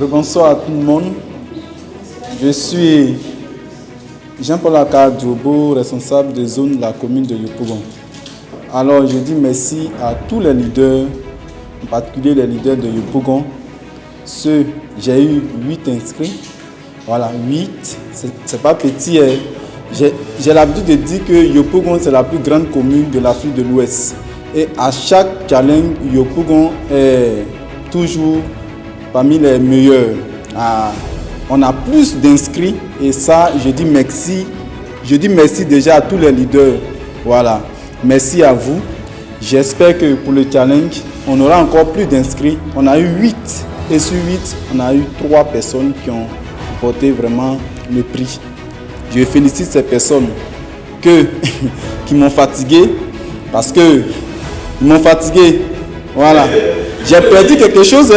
Bonsoir à tout le monde. Je suis Jean-Paul Akadiobo, responsable de zone de la commune de Yopougon. Alors je dis merci à tous les leaders, en particulier les leaders de Yopougon. J'ai eu 8 inscrits. Voilà, 8, c'est pas petit. J'ai l'habitude de dire que Yopougon c'est la plus grande commune de l'Afrique de l'Ouest. Et à chaque challenge, Yopougon est toujours parmi les meilleurs. On a plus d'inscrits et ça, je dis merci. Je dis merci déjà à tous les leaders. Voilà, merci à vous. J'espère que pour le challenge, on aura encore plus d'inscrits. On a eu 8 et sur 8, on a eu 3 personnes qui ont porté vraiment le prix. Je félicite ces personnes qui m'ont fatigué parce que ils m'ont fatigué. Voilà, j'ai perdu quelque chose.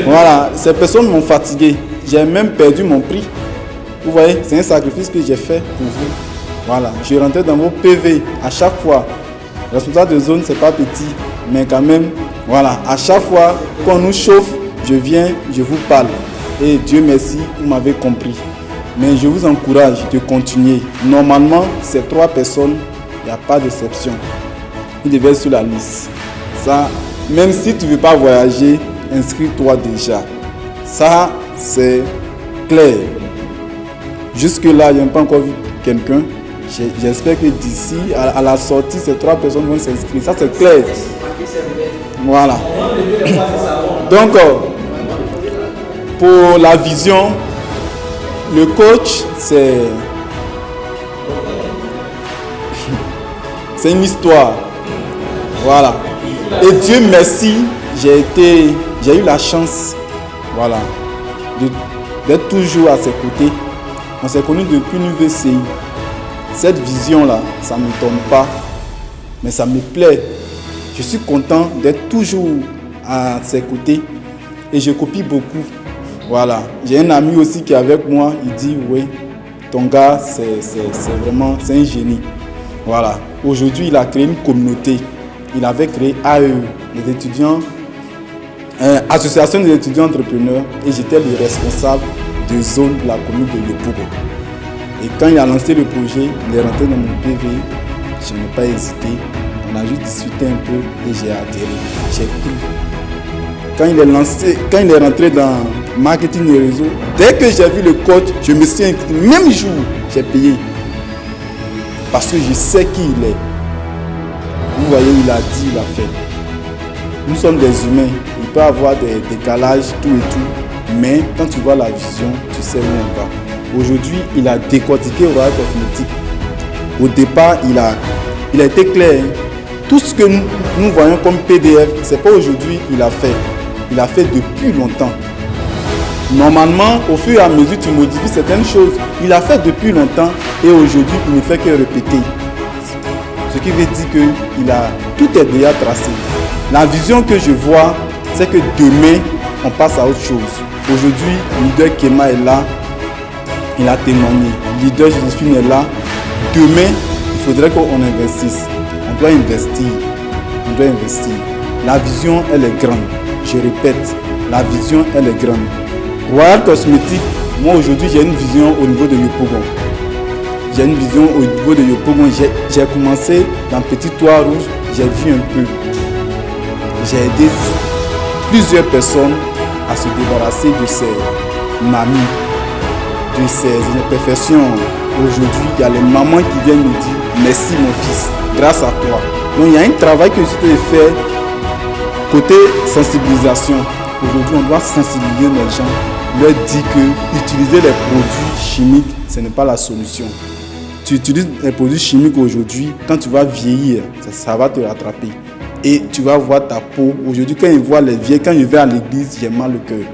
Voilà, ces personnes m'ont fatigué. J'ai même perdu mon prix. Vous voyez, c'est un sacrifice que j'ai fait pour vous. Voilà, je rentrais dans vos PV à chaque fois. Responsable de zone, c'est pas petit, mais quand même, voilà, à chaque fois qu'on nous chauffe, je viens, je vous parle. Et Dieu merci, vous m'avez compris. Mais je vous encourage de continuer. Normalement, ces 3 personnes, il n'y a pas d'exception. Ils devaient être sur la liste. Ça, même si tu ne veux pas voyager, inscris-toi déjà. Ça, c'est clair. Jusque-là, je n'ai pas encore vu quelqu'un. J'espère que d'ici, à la sortie, ces 3 personnes vont s'inscrire. Ça, c'est clair. Voilà. Donc, pour la vision, le coach, c'est une histoire. Voilà. Et Dieu merci, j'ai eu la chance, voilà, d'être toujours à ses côtés. On s'est connus depuis l'UVCI. Cette vision-là, ça ne m'étonne pas, mais ça me plaît. Je suis content d'être toujours à ses côtés et je copie beaucoup. Voilà. J'ai un ami aussi qui est avec moi, il dit oui, ton gars, c'est un génie. Voilà. Aujourd'hui, il a créé une communauté. Il avait créé AE, les étudiants, Association des étudiants entrepreneurs, et j'étais le responsable de zone de la commune de Yopougon. Et quand il a lancé le projet, il est rentré dans mon PV, je n'ai pas hésité, on a juste discuté un peu et j'ai adhéré, j'ai cru. Quand il est rentré dans marketing et réseau, dès que j'ai vu le coach, je me suis inscrit, même jour, j'ai payé. Parce que je sais qui il est. Vous voyez, il a dit, il a fait. Nous sommes des humains. Il peut y avoir des décalages, tout et tout. Mais quand tu vois la vision, tu sais où on va. Aujourd'hui, il a décortiqué Royal Cosmétique. Au départ, il a été clair. Tout ce que nous voyons comme PDF, ce n'est pas aujourd'hui qu'il a fait. Il a fait depuis longtemps. Normalement, au fur et à mesure, tu modifies certaines choses. Il a fait depuis longtemps et aujourd'hui, il ne fait que répéter. Ce qui veut dire que tout est déjà tracé. La vision que je vois, c'est que demain, on passe à autre chose. Aujourd'hui, leader Kema est là, il a témoigné. Leader Joséphine est là. Demain, il faudrait qu'on investisse. On doit investir. On doit investir. La vision, elle est grande. Je répète, la vision, elle est grande. Royal Cosmétique, moi aujourd'hui, j'ai une vision au niveau de Yopougon. J'ai une vision au niveau de Yopougon. J'ai commencé dans Petit Toit Rouge, j'ai vu un peu. J'ai aidé plusieurs personnes à se débarrasser de ces mamies, de ces imperfections. Aujourd'hui, il y a les mamans qui viennent me dire merci mon fils, grâce à toi. Donc il y a un travail que je dois faire côté sensibilisation. Aujourd'hui, on doit sensibiliser les gens, leur dire que utiliser les produits chimiques, ce n'est pas la solution. Tu utilises les produits chimiques aujourd'hui, quand tu vas vieillir, ça va te rattraper. Et tu vas voir ta peau. Aujourd'hui, quand je vois les vieilles, quand je vais à l'église, j'ai mal au cœur.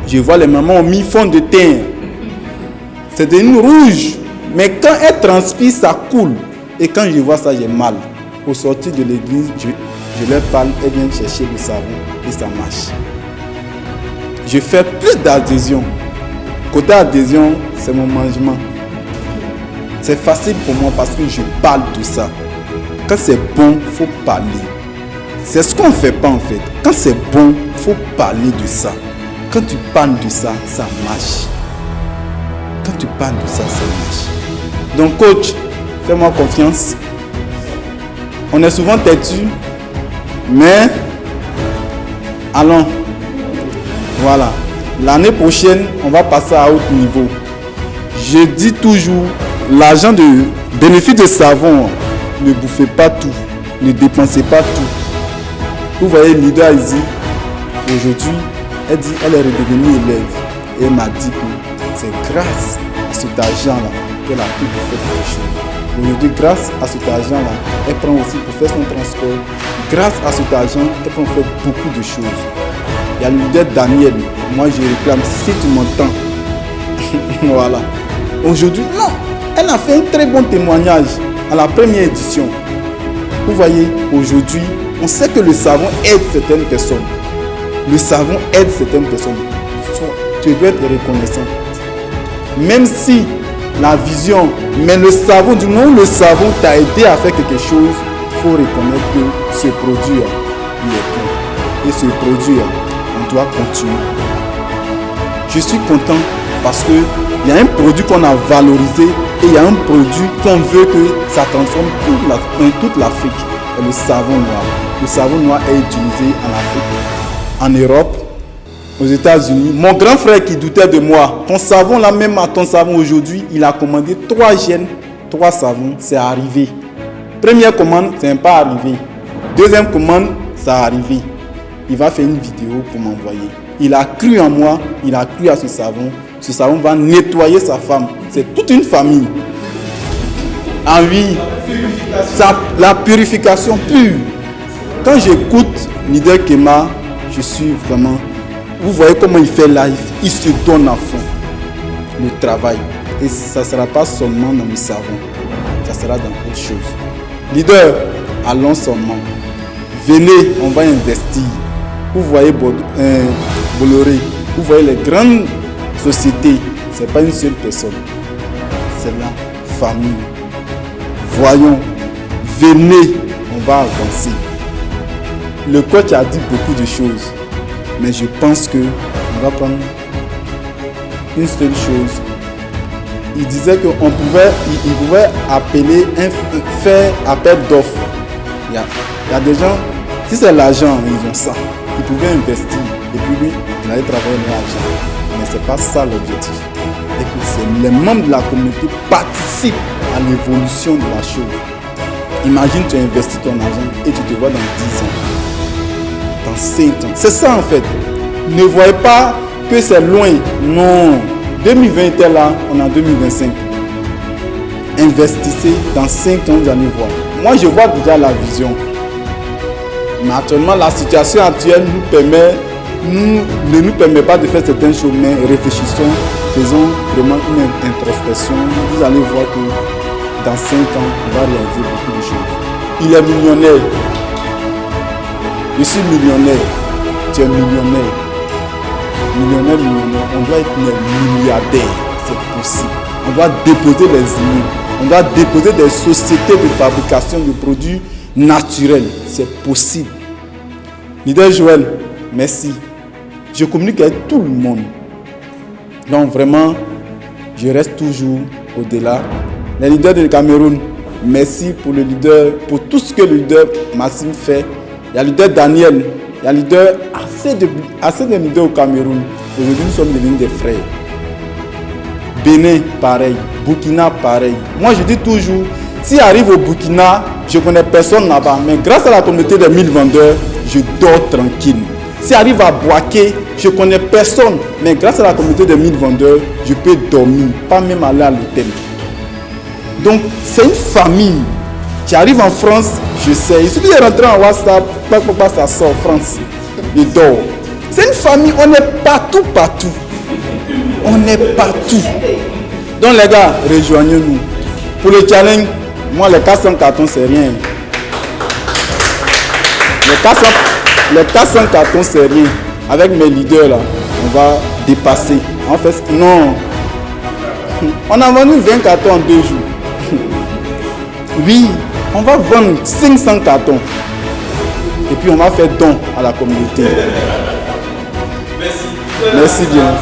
Je vois les mamans ont mis fond de teint. C'est devenu rouge. Mais quand elles transpirent, ça coule. Et quand je vois ça, j'ai mal. Au sortir de l'église, je leur parle, elles viennent chercher le savon et ça marche. Je fais plus d'adhésion. Côté adhésion, c'est mon management. C'est facile pour moi parce que je parle de ça. Quand c'est bon, il faut parler. C'est ce qu'on ne fait pas en fait. Quand c'est bon, il faut parler de ça. Quand tu parles de ça, ça marche. Quand tu parles de ça, ça marche. Donc coach, fais-moi confiance. On est souvent têtu, mais allons. Voilà. L'année prochaine, on va passer à haut niveau. Je dis toujours, l'argent de bénéfice de savon, ne bouffez pas tout, ne dépensez pas tout. Vous voyez Lida ici, aujourd'hui, elle dit elle est redevenue élève. Et elle m'a dit que c'est grâce à cet argent-là qu'elle a pu faire des choses. Aujourd'hui, grâce à cet argent-là, elle prend aussi pour faire son transport. Grâce à cet argent, elle peut faire beaucoup de choses. Il y a le leader Daniel. Moi, je réclame, si tu m'entends. Voilà. Aujourd'hui, non. Elle a fait un très bon témoignage à la première édition. Vous voyez, aujourd'hui, on sait que le savon aide certaines personnes. Le savon aide certaines personnes. Tu dois être reconnaissant. Même si la vision, mais le savon, du moment où le savon t'a aidé à faire quelque chose, il faut reconnaître que ce produit, il est bon. Et ce produit, on doit continuer. Je suis content parce qu'il y a un produit qu'on a valorisé et il y a un produit qu'on veut que ça transforme toute l'Afrique. Et le savon noir. Le savon noir est utilisé en Afrique, en Europe, aux États-Unis. Mon grand frère qui doutait de moi, ton savon là, même à ton savon aujourd'hui, il a commandé 3 gènes, 3 savons, c'est arrivé. Première commande, c'est pas arrivé. Deuxième commande, ça a arrivé. Il va faire une vidéo pour m'envoyer. Il a cru en moi, il a cru à ce savon. Ce savon va nettoyer sa femme. C'est toute une famille. Ah oui, la purification pure. Quand j'écoute Leader Kema, je suis vraiment... Vous voyez comment il fait live, il se donne à fond. Le travail. Et ça ne sera pas seulement dans le savon, ça sera dans autre chose. Leader, allons seulement. Venez, on va investir. Vous voyez Bolloré, vous voyez les grandes sociétés, ce n'est pas une seule personne, c'est la famille. Voyons, venez, on va avancer. Le coach a dit beaucoup de choses, mais je pense qu'on va prendre une seule chose. Il disait qu'on pouvait appeler, faire appel d'offres. Il y a des gens, si c'est l'argent, ils ont ça. Ils pouvaient investir et puis lui, il allait travailler l'argent. Mais ce n'est pas ça l'objectif. Et que les membres de la communauté participent à l'évolution de la chose. Imagine tu investis ton argent et tu te vois dans 10 ans, dans 5 ans. C'est ça en fait. Ne voyez pas que c'est loin. Non. 2020 est là, on est en 2025. Investissez dans 5 ans, vous allez voir. Moi, je vois déjà la vision. Mais actuellement, la situation actuelle ne nous permet pas de faire certains choses, mais réfléchissons, faisons vraiment une introspection. Vous allez voir que dans 5 ans, on va réaliser beaucoup de choses. Il est millionnaire. Je suis millionnaire. Tu es millionnaire. Millionnaire, on doit être milliardaire. C'est possible. On doit déposer les immeubles. On doit déposer des sociétés de fabrication de produits naturel, c'est possible. Leader Joël, merci. Je communique avec tout le monde. Donc vraiment, je reste toujours au-delà. Les leaders du Cameroun, merci pour le leader, pour tout ce que le leader Massime fait. Il y a le leader Daniel, il y a le leader assez de leaders au Cameroun. Aujourd'hui, nous sommes devenus des frères. Bénin, pareil. Burkina, pareil. Moi, je dis toujours, si j'arrive au Burkina, je ne connais personne là-bas, mais grâce à la communauté des 1000 vendeurs, je dors tranquille. Si j'arrive à Boaké, je ne connais personne, mais grâce à la communauté des 1000 vendeurs, je peux dormir, pas même aller à l'hôtel. Donc, c'est une famille. Tu arrives en France, je sais. Il suffit de rentrer en WhatsApp, ça sort France. Je dors. C'est une famille, on est partout, partout. On est partout. Donc les gars, rejoignez-nous. Pour le challenge, moi les 400 cartons c'est rien. Les 400 cartons c'est rien. Avec mes leaders là, on va dépasser. En fait, non. On a vendu 20 cartons en 2 jours. Oui, on va vendre 500 cartons. Et puis on va faire don à la communauté. Merci. Merci bien.